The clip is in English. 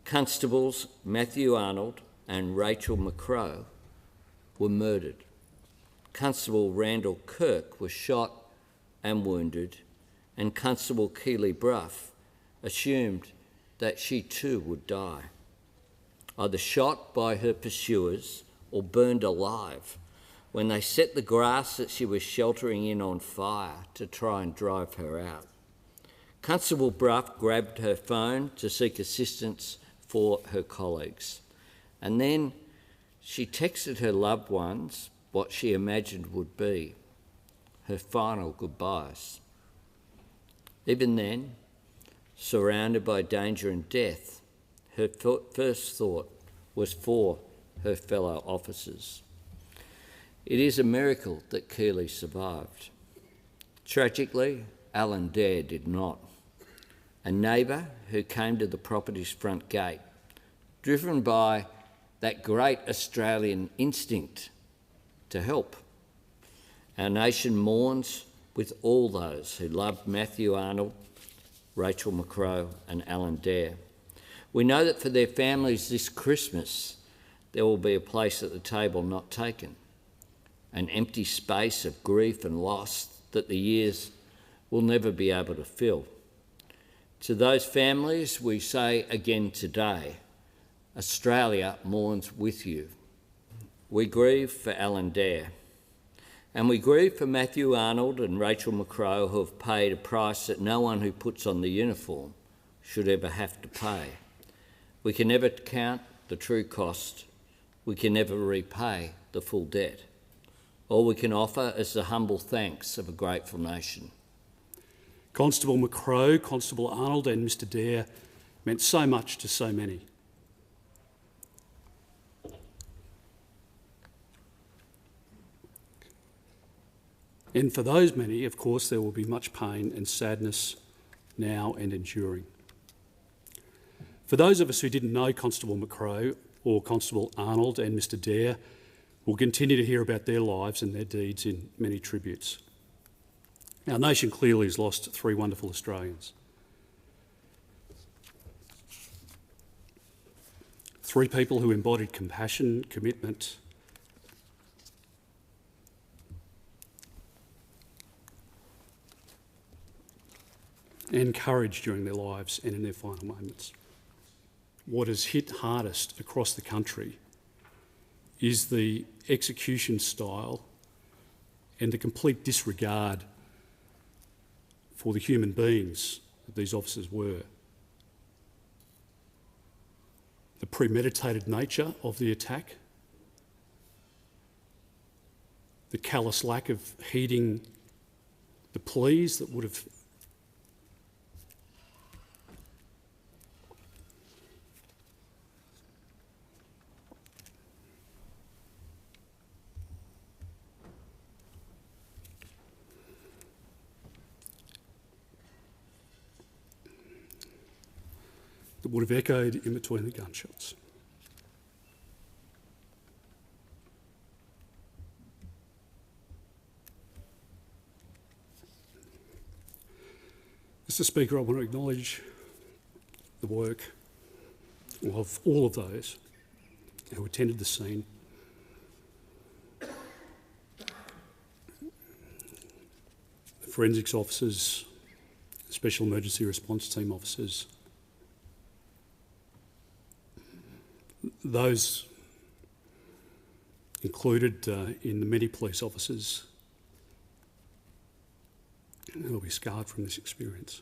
Constables Matthew Arnold and Rachel McCrow were murdered. Constable Randall Kirk was shot and wounded, and Constable Keely Bruff assumed that she too would die, either shot by her pursuers or burned alive when they set the grass that she was sheltering in on fire to try and drive her out. Constable Bruff grabbed her phone to seek assistance for her colleagues, and then she texted her loved ones what she imagined would be her final goodbyes. Even then, surrounded by danger and death, her first thought was for her fellow officers. It is a miracle that Keely survived. Tragically, Alan Dare did not. A neighbour who came to the property's front gate, driven by that great Australian instinct to help. Our nation mourns with all those who loved Matthew Arnold, Rachel McCrow and Alan Dare. We know that for their families this Christmas there will be a place at the table not taken, an empty space of grief and loss that the years will never be able to fill. To those families we say again today, Australia mourns with you. We grieve for Alan Dare, and we grieve for Matthew Arnold and Rachel McCrow, who have paid a price that no one who puts on the uniform should ever have to pay. We can never count the true cost. We can never repay the full debt. All we can offer is the humble thanks of a grateful nation. Constable McCrow, Constable Arnold and Mr Dare meant so much to so many. And for those many, of course, there will be much pain and sadness now and enduring. For those of us who didn't know Constable McCrow or Constable Arnold and Mr Dare, we'll continue to hear about their lives and their deeds in many tributes. Our nation clearly has lost three wonderful Australians. Three people who embodied compassion, commitment, and courage during their lives and in their final moments. What has hit hardest across the country is the execution style and the complete disregard for the human beings that these officers were. The premeditated nature of the attack, the callous lack of heeding the pleas that would have echoed in between the gunshots. Mr. Speaker, I want to acknowledge the work of all of those who attended the scene, the forensics officers, special emergency response team officers, those included in the many police officers who will be scarred from this experience.